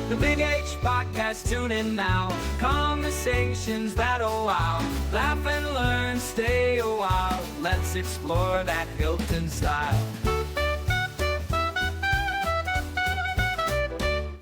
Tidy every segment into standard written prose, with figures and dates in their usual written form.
The Big H Podcast, tune in now. Conversations that'll wow. Laugh and learn, stay a while. Let's explore that Hilton style.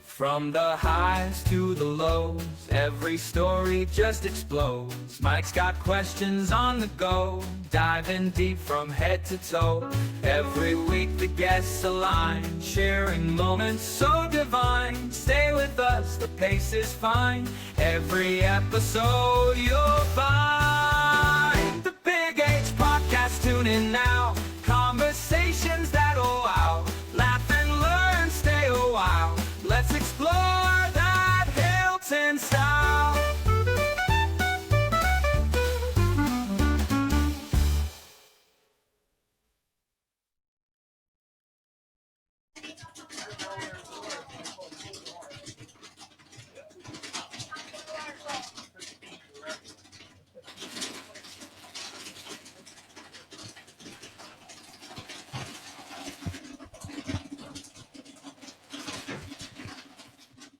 From the highs to the lows, every story just explodes. Mike's got questions on the go, diving deep from head to toe. Every week the guests align, sharing moments so divine. Stay with us, the pace is fine. Every episode you'll find. The Big H Podcast, tune in now. Conversations that'll wow. Laugh and learn, stay a while. Let's explore that Hilton style.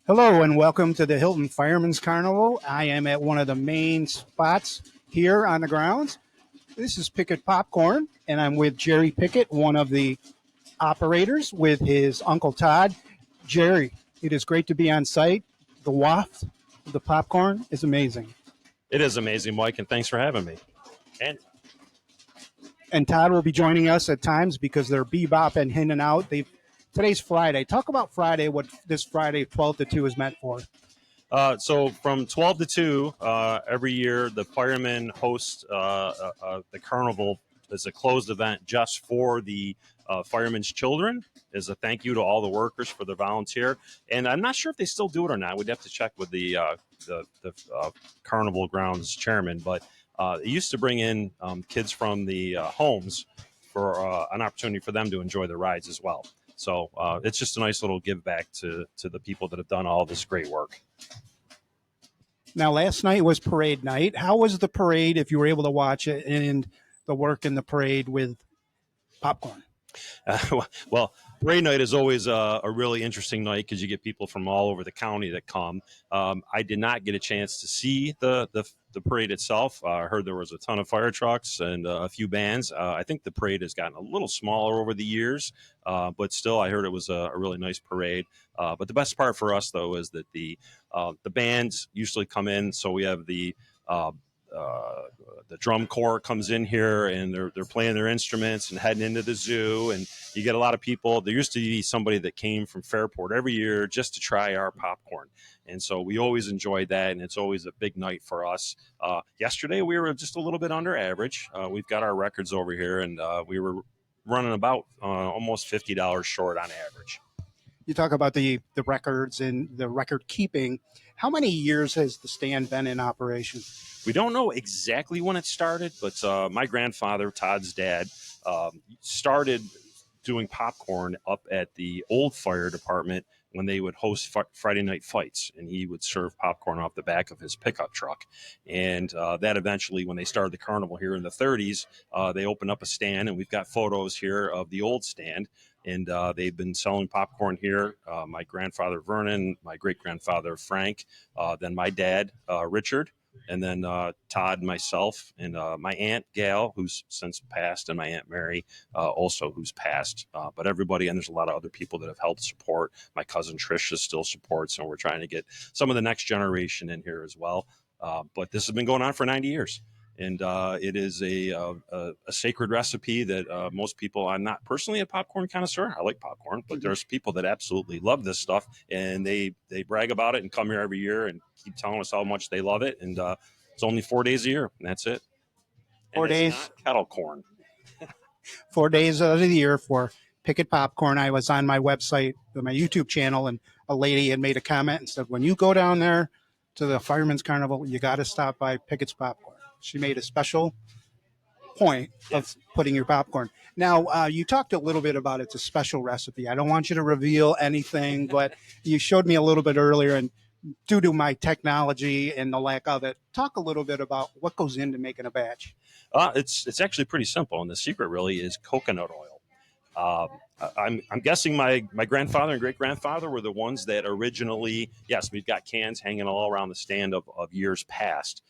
Hello and welcome to the Hilton Fireman's Carnival. I am at one of the main spots here on the grounds. This is Pickett Popcorn, and I'm with Jeri Pickett, one of the operators, with his Uncle Todd. Jeri, it is great to be on site. The waft of the popcorn is amazing. It is amazing, Mike, and thanks for having me. And Todd will be joining us at times because they're bebopping in and out. Today's Friday. Talk about Friday, what this Friday 12 to 2 is meant for. So from 12 to 2, every year the Fireman hosts the Carnival as a closed event just for the firemen's children, as a thank you to all the workers for their volunteer. And I'm not sure if they still do it or not. We'd have to check with the Carnival grounds chairman. But it used to bring in kids from the homes for an opportunity for them to enjoy the rides as well. So it's just a nice little give back to the people that have done all this great work. Now, last night was parade night. How was the parade, if you were able to watch it, and the work in the parade with popcorn? Well, parade night is always a really interesting night because you get people from all over the county that come. I did not get a chance to see the parade itself. I heard there was a ton of fire trucks and a few bands. I think the parade has gotten a little smaller over the years, but still, I heard it was a really nice parade. But the best part for us, though, is that the bands usually come in. So we have the drum corps comes in here and they're playing their instruments and heading into the zoo, and you get a lot of people. There used to be somebody that came from Fairport every year just to try our popcorn, and so we always enjoyed that, and it's always a big night for us. Yesterday we were just a little bit under average. We've got our records over here, and we were running about almost $50 short on average. You talk about the records and the record keeping. How many years has the stand been in operation? We don't know exactly when it started, but my grandfather, Todd's dad, started doing popcorn up at the old fire department when they would host Friday night fights, and he would serve popcorn off the back of his pickup truck. And that eventually, when they started the carnival here in the 30s, they opened up a stand, and we've got photos here of the old stand. And they've been selling popcorn here. My grandfather, Vernon, my great-grandfather, Frank, then my dad, Richard, and then Todd, myself, and my aunt, Gail, who's since passed, and my Aunt Mary, also who's passed. But everybody, and there's a lot of other people that have helped support. My cousin Tricia still supports, and we're trying to get some of the next generation in here as well. But this has been going on for 90 years. And it is a sacred recipe that most people, I'm not personally a popcorn connoisseur. I like popcorn, but there's people that absolutely love this stuff, and they brag about it and come here every year and keep telling us how much they love it. And it's only 4 days a year, and that's it. 4 days? Not kettle corn. 4 days out of the year for Pickett Popcorn. I was on my website, my YouTube channel, and a lady had made a comment and said, when you go down there to the Fireman's Carnival, you got to stop by Pickett's Popcorn. She made a special point of putting your popcorn. Now, you talked a little bit about it's a special recipe. I don't want you to reveal anything, but you showed me a little bit earlier, and due to my technology and the lack of it, talk a little bit about what goes into making a batch. It's actually pretty simple, and the secret really is coconut oil. I'm guessing my grandfather and great grandfather were the ones that originally. Yes, we've got cans hanging all around the stand of years past.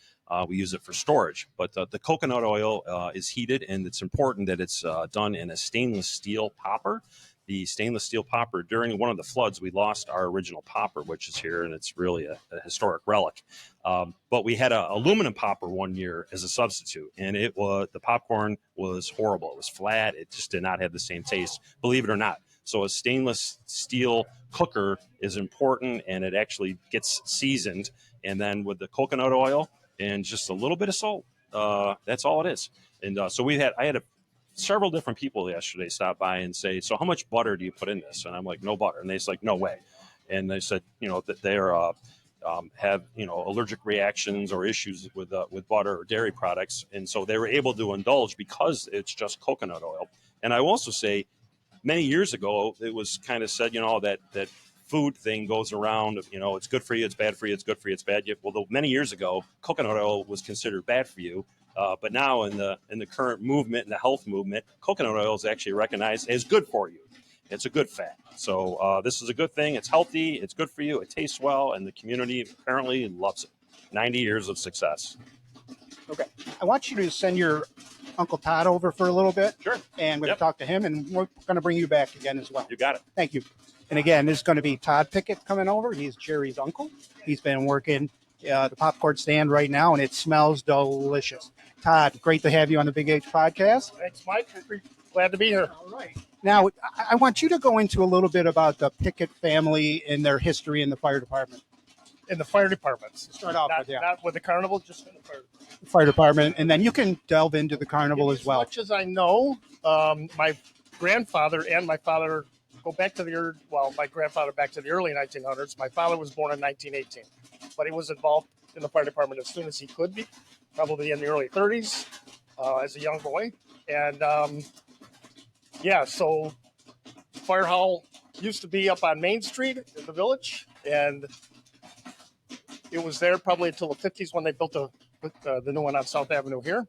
We use it for storage, but the coconut oil is heated, and it's important that it's done in a stainless steel popper. The stainless steel popper, during one of the floods, we lost our original popper, which is here, and it's really a historic relic. But we had an aluminum popper one year as a substitute, and the popcorn was horrible. It was flat. It just did not have the same taste, believe it or not. So a stainless steel cooker is important, and it actually gets seasoned. And then with the coconut oil and just a little bit of salt, that's all it is. And so I had several different people yesterday stop by and say, "So how much butter do you put in this?" And I'm like, "No butter." And they're like, "No way." And they said, that they're have allergic reactions or issues with butter or dairy products, and so they were able to indulge because it's just coconut oil. And I will also say, many years ago, it was kind of said, that food thing goes around. It's good for you, it's bad for you, it's good for you, it's bad. Well, many years ago, coconut oil was considered bad for you. But now in the current movement, in the health movement, coconut oil is actually recognized as good for you. It's a good fat. So this is a good thing. It's healthy. It's good for you. It tastes well. And the community apparently loves it. 90 years of success. Okay. I want you to send your Uncle Todd over for a little bit. Sure. And we're going to talk to him, and we're going to bring you back again as well. You got it. Thank you. And again, there's going to be Todd Pickett coming over. He's Jeri's uncle. He's been working the popcorn stand right now, and it smells delicious. Todd, great to have you on the Big H podcast. Thanks, Mike. Glad to be here. All right. Now, I want you to go into a little bit about the Pickett family and their history in the fire department. In the fire departments. Start off not, with, yeah. Not with the carnival, just in the fire department. Fire department, and then you can delve into the carnival as well. As much as I know, my grandfather and my father go back to my grandfather back to the early 1900s. My father was born in 1918, but he was involved in the fire department as soon as he could be, probably in the early 30s as a young boy. And so fire hall used to be up on Main Street in the village, and it was there probably until the 50s when they built the new one on South Avenue here.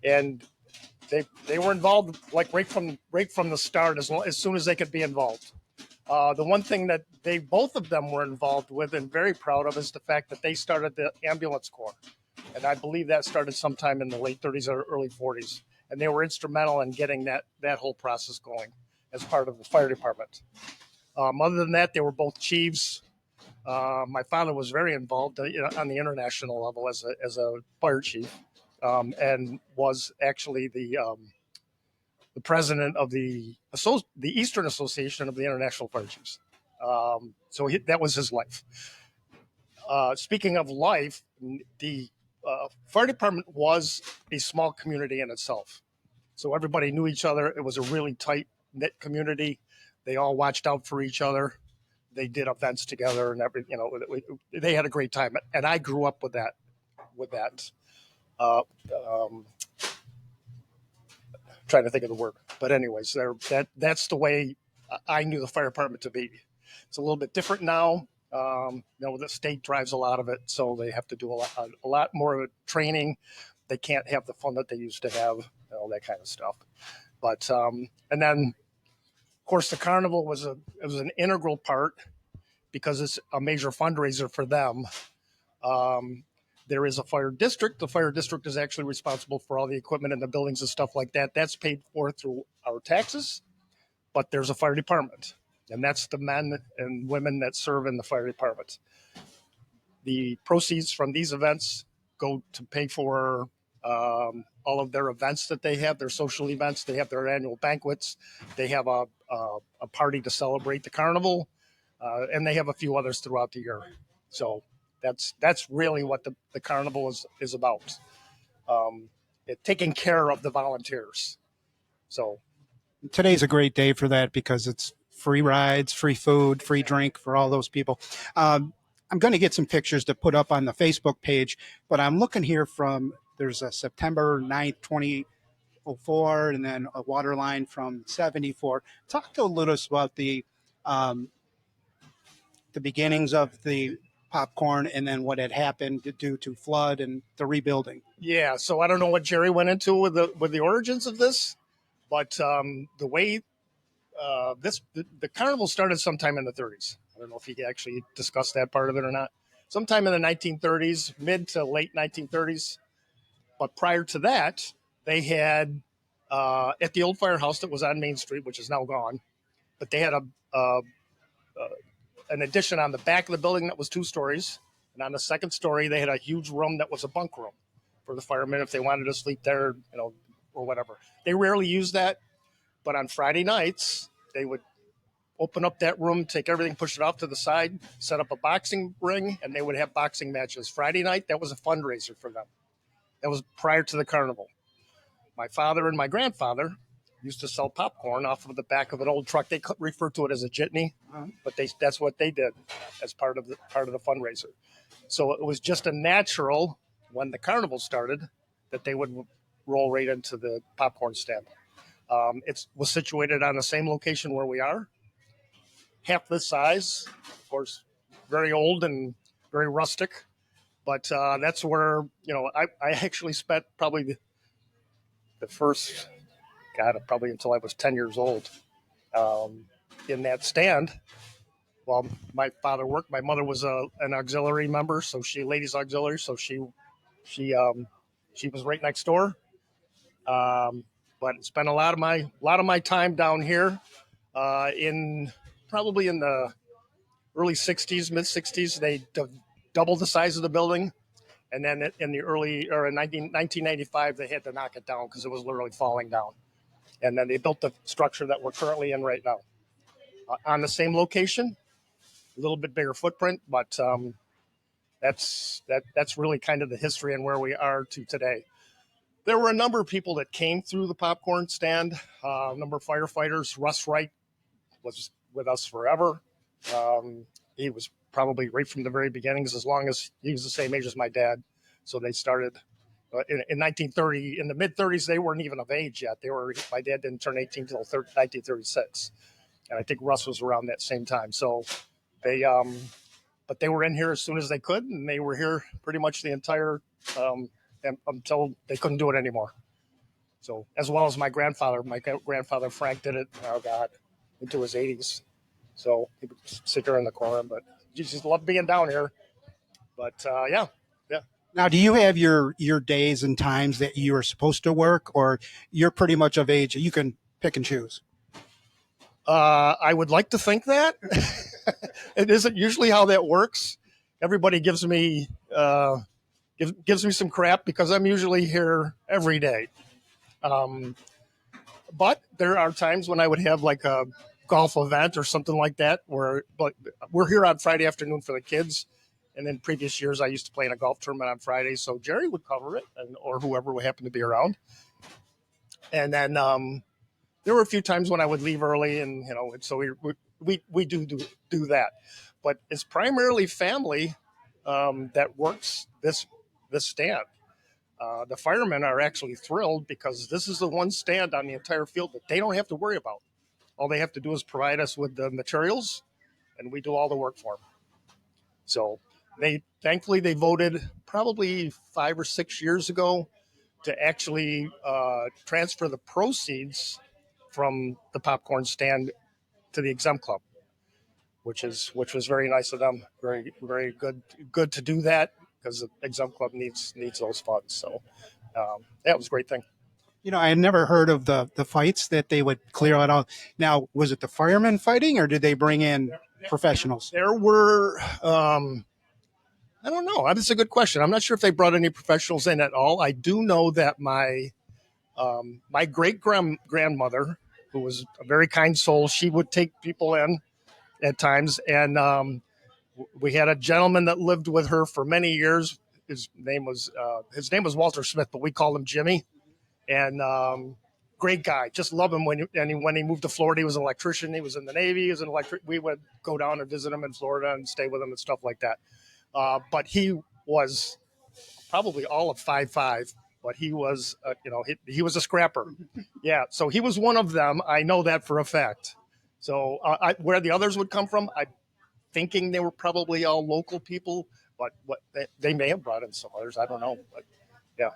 And they were involved like right from the start, as soon as they could be involved. The one thing that both of them were involved with and very proud of is the fact that they started the ambulance corps. And I believe that started sometime in the late 30s or early 40s. And they were instrumental in getting that whole process going as part of the fire department. Other than that, they were both chiefs. My father was very involved on the international level as a fire chief, and was actually the president of the Eastern Association of the International Fire Chiefs. So that was his life. Speaking of life, the fire department was a small community in itself. So everybody knew each other. It was a really tight-knit community. They all watched out for each other. They did events together, and they had a great time. And I grew up with that. Trying to think of the word, but anyways, that's the way I knew the fire department to be. It's a little bit different now. The state drives a lot of it, so they have to do a lot more training. They can't have the fun that they used to have, that kind of stuff. But and then, of course, the carnival was an integral part because it's a major fundraiser for them. There is a fire district. The fire district is actually responsible for all the equipment and the buildings and stuff like that. That's paid for through our taxes, but there's a fire department, and that's the men and women that serve in the fire department. The proceeds from these events go to pay for all of their events that they have, their social events. They have their annual banquets. They have a party to celebrate the carnival, and they have a few others throughout the year. So that's really what the carnival is about. Taking care of the volunteers. So today's a great day for that because it's free rides, free food, free drink for all those people. I'm going to get some pictures to put up on the Facebook page, but I'm looking here there's a September 9th, 2004, and then a water line from 74. Talk to us about the beginnings of the popcorn and then what had happened due to flood and the rebuilding. Yeah, so I don't know what Jeri went into with the origins of this, But the way the carnival started sometime in the 30s. I don't know if he actually discussed that part of it or not. Sometime in the 1930s, mid to late 1930s. But prior to that, they had at the old firehouse that was on Main Street, which is now gone. But they had an addition on the back of the building that was 2 stories, and on the second story they had a huge room that was a bunk room for the firemen if they wanted to sleep there, or whatever. They rarely used that, but on Friday nights they would open up that room, take everything, push it off to the side, set up a boxing ring, and they would have boxing matches. Friday night, that was a fundraiser for them. That was prior to the carnival. My father and my grandfather used to sell popcorn off of the back of an old truck. They refer to it as a jitney, but that's what they did as part of the fundraiser. So it was just a natural when the carnival started that they would roll right into the popcorn stand. It was situated on the same location where we are, half the size, of course, very old and very rustic. But that's where, I actually spent probably the first, probably until I was 10 years old, in that stand. While my father worked, my mother was an auxiliary member, so ladies auxiliary, so she was right next door. But spent a lot of my time down here, in probably in the early 60s, mid 60s. They doubled the size of the building. And then in 1995, they had to knock it down because it was literally falling down. And then they built the structure that we're currently in right now, on the same location, a little bit bigger footprint, but that's really kind of the history and where we are to today. There were a number of people that came through the popcorn stand, a number of firefighters. Russ Wright was with us forever. He was probably right from the very beginnings, as long as he was the same age as my dad. So they started in 1930. In the mid 30s, they weren't even of age yet. My dad didn't turn 18 until 1936, and I think Russ was around that same time. So but they were in here as soon as they could, and they were here pretty much the entire until they couldn't do it anymore. So, as well as my grandfather Frank did it. Oh God, into his 80s. So he would sit there in the corner, but he just loved being down here. But yeah. Now, do you have your days and times that you are supposed to work, or you're pretty much of age you can pick and choose? I would like to think that. It isn't usually how that works. Everybody gives me some crap because I'm usually here every day. But there are times when I would have like a golf event or something like that, but we're here on Friday afternoon for the kids. And in previous years, I used to play in a golf tournament on Fridays, so Jeri would cover it, or whoever would happen to be around. And then there were a few times when I would leave early, and so we do that. But it's primarily family that works this stand. The firemen are actually thrilled because this is the one stand on the entire field that they don't have to worry about. All they have to do is provide us with the materials, and we do all the work for them. So thankfully they voted probably 5 or 6 years ago to actually transfer the proceeds from the popcorn stand to the exempt club, which was very nice of them. Very, very good to do that, because the exempt club needs those funds. So that was a great thing. I had never heard of the fights that they would clear it out. Now, was it the firemen fighting, or did they bring in professionals? There were, I don't know. That's a good question. I'm not sure if they brought any professionals in at all. I do know that my great grandmother, who was a very kind soul, she would take people in at times. And we had a gentleman that lived with her for many years. His name was Walter Smith, but we called him Jimmy. And great guy, just love him. When he moved to Florida, he was an electrician. He was in the Navy. He was an we would go down and visit him in Florida and stay with him and stuff like that. But he was probably all of 5'5", but he was, he was a scrapper. Yeah, so he was one of them. I know that for a fact. So where the others would come from, I'm thinking they were probably all local people, but they may have brought in some others. I don't know. But yeah.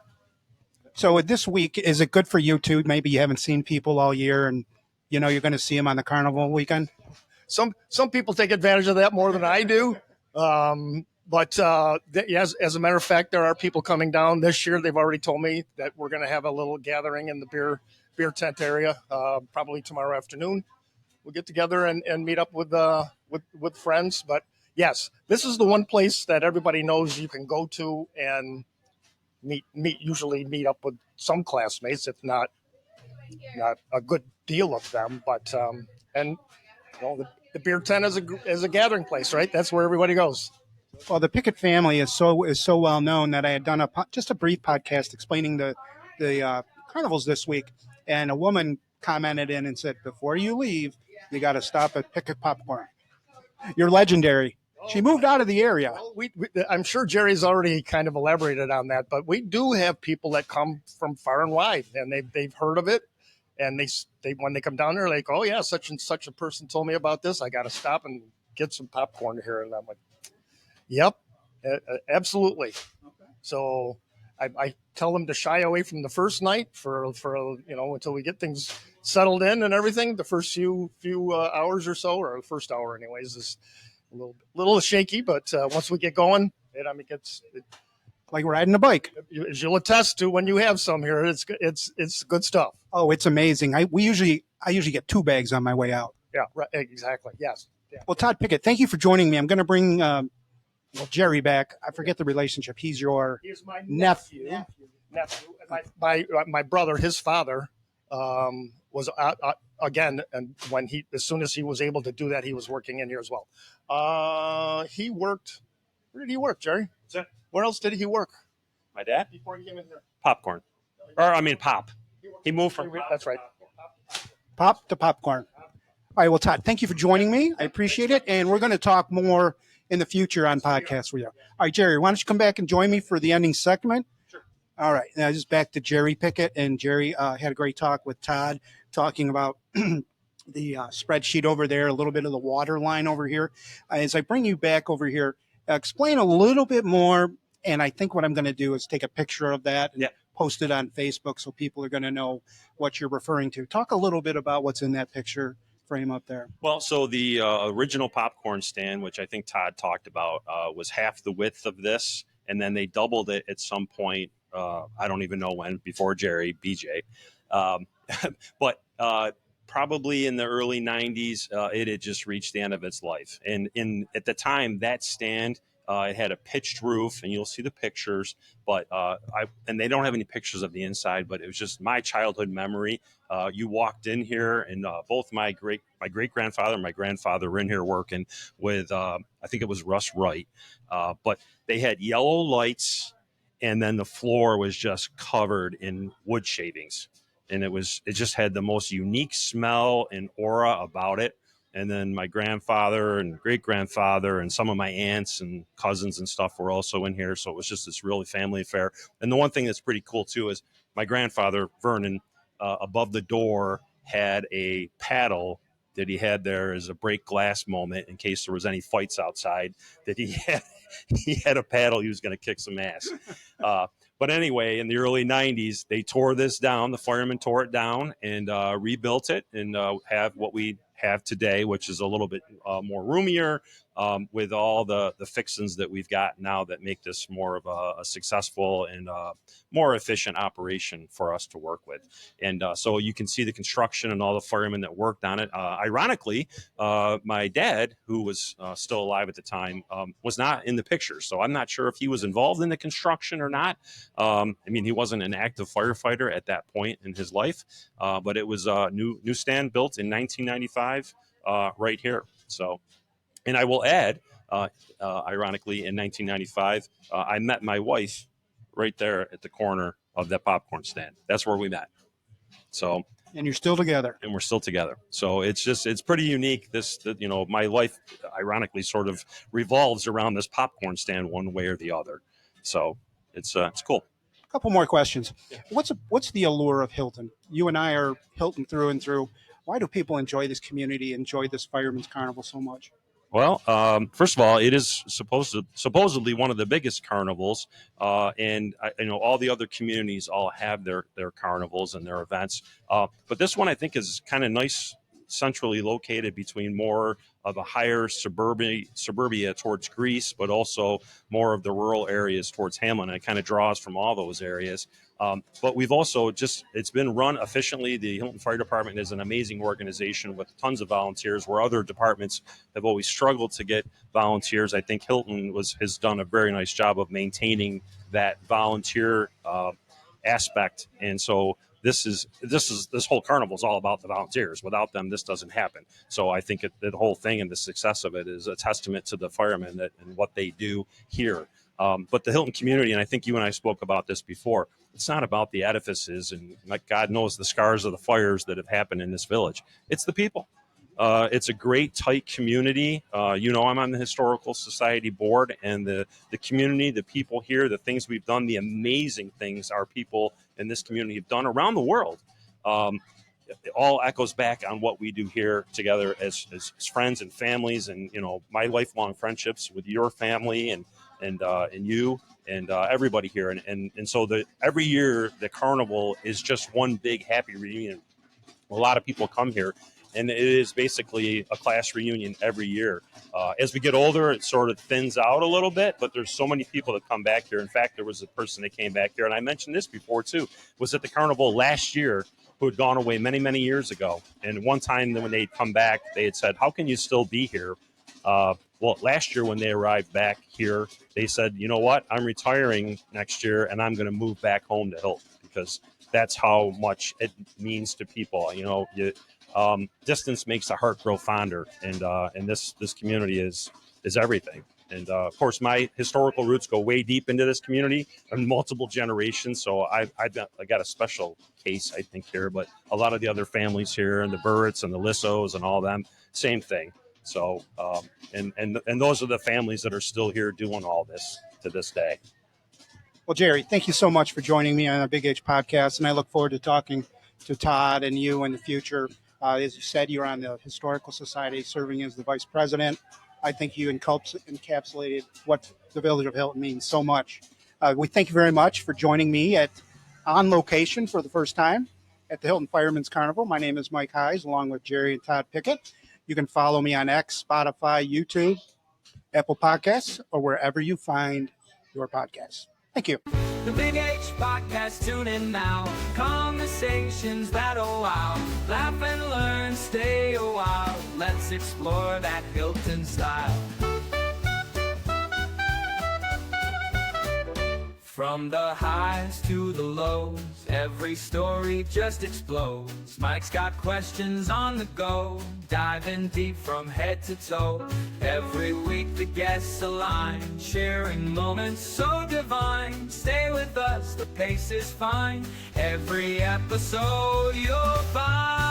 So this week, is it good for you too? Maybe you haven't seen people all year, and you're going to see them on the carnival weekend. Some people take advantage of that more than I do. But as a matter of fact, there are people coming down this year. They've already told me that we're going to have a little gathering in the beer tent area, probably tomorrow afternoon. We'll get together and meet up with friends. But yes, this is the one place that everybody knows you can go to and usually meet up with some classmates, if not a good deal of them. But and the beer tent is a gathering place, right? That's where everybody goes. Well, the Pickett family is so well known that I had done just a brief podcast explaining the carnivals this week, and a woman commented in and said, "Before you leave, you got to stop at Pickett Popcorn. You're legendary." She moved out of the area. Well, I'm sure Jerry's already kind of elaborated on that, but we do have people that come from far and wide, and they've heard of it, and they when they come down there, like, oh yeah, such and such a person told me about this. I got to stop and get some popcorn here, and I'm like, yep, absolutely. So I tell them to shy away from the first night for until we get things settled in and everything. The first few hours or so, or the first hour anyways, is a little shaky, but once we get going, it like riding a bike. As you'll attest to when you have some here, it's good stuff. Oh, it's amazing. I usually get 2 bags on my way out. Yeah, right, exactly. Yes. Yeah. Well, Todd Pickett, thank you for joining me. I'm going to bring Jeri back. I forget the relationship. He's your my nephew. My brother, his father, was again, and as soon as he was able to do that, he was working in here as well. He worked. Where did he work, Jeri? Where else did he work? My dad? Before he came in here. Popcorn. Pop. He moved from. That's right. Pop to popcorn. All right. Well, Todd, thank you for joining me. I appreciate it. And we're going to talk more in the future on podcasts with you. All right, Jeri, why don't you come back and join me for the ending segment? Sure. All right. Now, just back to Jeri Pickett. And Jeri had a great talk with Todd, talking about the spreadsheet over there, a little bit of the water line over here. As I bring you back over here, explain a little bit more. And I think what I'm going to do is take a picture of that and post it on Facebook so people are going to know what you're referring to. Talk a little bit about what's in that picture frame up there. Well, so the original popcorn stand, which I think Todd talked about, was half the width of this. And then they doubled it at some point. I don't even know when, before Jeri, BJ. But probably in the early 90s, it had just reached the end of its life. And at the time, that stand, it had a pitched roof, and you'll see the pictures. But and they don't have any pictures of the inside, but it was just my childhood memory. You walked in here, and both my great grandfather and my grandfather were in here working with I think it was Russ Wright. But they had yellow lights, and then the floor was just covered in wood shavings, and it just had the most unique smell and aura about it. And then my grandfather and great grandfather and some of my aunts and cousins and stuff were also in here. So it was just this really family affair. And the one thing that's pretty cool too is my grandfather, Vernon, above the door had a paddle that he had there as a break glass moment in case there was any fights outside, that he had a paddle. He was going to kick some ass. But anyway, in the early 90s, they tore this down. The firemen tore it down and rebuilt it and have what we have today, which is a little bit more roomier with all the fixings that we've got now that make this more of a successful and more efficient operation for us to work with. And so you can see the construction and all the firemen that worked on it. Ironically, my dad, who was still alive at the time, was not in the picture. So I'm not sure if he was involved in the construction or not. I mean, he wasn't an active firefighter at that point in his life, but it was a new stand built in 1995 right here. So, and I will add, ironically, in 1995, I met my wife right there at the corner of that popcorn stand. That's where we met. So, and you're still together. And we're still together. So it's pretty unique. My life, ironically, sort of revolves around this popcorn stand one way or the other. So it's cool. A couple more questions. Yeah. What's the allure of Hilton? You and I are Hilton through and through. Why do people enjoy this community, enjoy this Fireman's Carnival so much? Well, first of all, it is supposedly one of the biggest carnivals, and all the other communities all have their carnivals and their events. But this one I think is kind of nice, centrally located between more of a higher suburbia towards Greece, but also more of the rural areas towards Hamlin. It kind of draws from all those areas. But we've also it's been run efficiently. The Hilton Fire Department is an amazing organization with tons of volunteers, where other departments have always struggled to get volunteers. I think Hilton has done a very nice job of maintaining that volunteer aspect. And so this whole carnival is all about the volunteers. Without them, this doesn't happen. So I think the whole thing and the success of it is a testament to the firemen and what they do here. But the Hilton community, and I think you and I spoke about this before, it's not about the edifices and, like, God knows the scars of the fires that have happened in this village. It's the people. It's a great, tight community. I'm on the Historical Society board, and the community, the people here, the things we've done, the amazing things our people in this community have done around the world. It all echoes back on what we do here together as friends and families, and my lifelong friendships with your family and you and everybody here, and so every year the carnival is just one big happy reunion. A lot of people come here, and it is basically a class reunion every year. As we get older, it sort of thins out a little bit, but there's so many people that come back here. In fact, there was a person that came back here, and I mentioned this before too, was at the carnival last year, who had gone away many, many years ago. And one time when they'd come back, they had said, "How can you still be here?" Well, last year when they arrived back here, they said, "You know what? I'm retiring next year, and I'm going to move back home to Hilton," because that's how much it means to people. Distance makes the heart grow fonder, and this community is everything. And of course, my historical roots go way deep into this community and multiple generations. So I got a special case, I think, here. But a lot of the other families here, and the Burritts and the Lissos and all them, same thing. So and those are the families that are still here doing all this to this day. Well, Jeri, thank you so much for joining me on the Big H podcast, and I look forward to talking to Todd and you in the future. As you said, you're on the Historical Society, serving as the vice president. I think you encapsulated what the village of Hilton means so much. We thank you very much for joining me on location for the first time at the Hilton Fireman's Carnival. My name is Mike Heise, along with Jeri and Todd Pickett. You can follow me on X, Spotify, YouTube, Apple Podcasts, or wherever you find your podcasts. Thank you. The Big H Podcast, tune in now. Conversations that'll wow. Laugh and learn, stay a while. Let's explore that Hilton style. From the highs to the lows, every story just explodes. Mike's got questions on the go, diving deep from head to toe. Every week the guests align, sharing moments so divine. Stay with us, the pace is fine. Every episode you'll find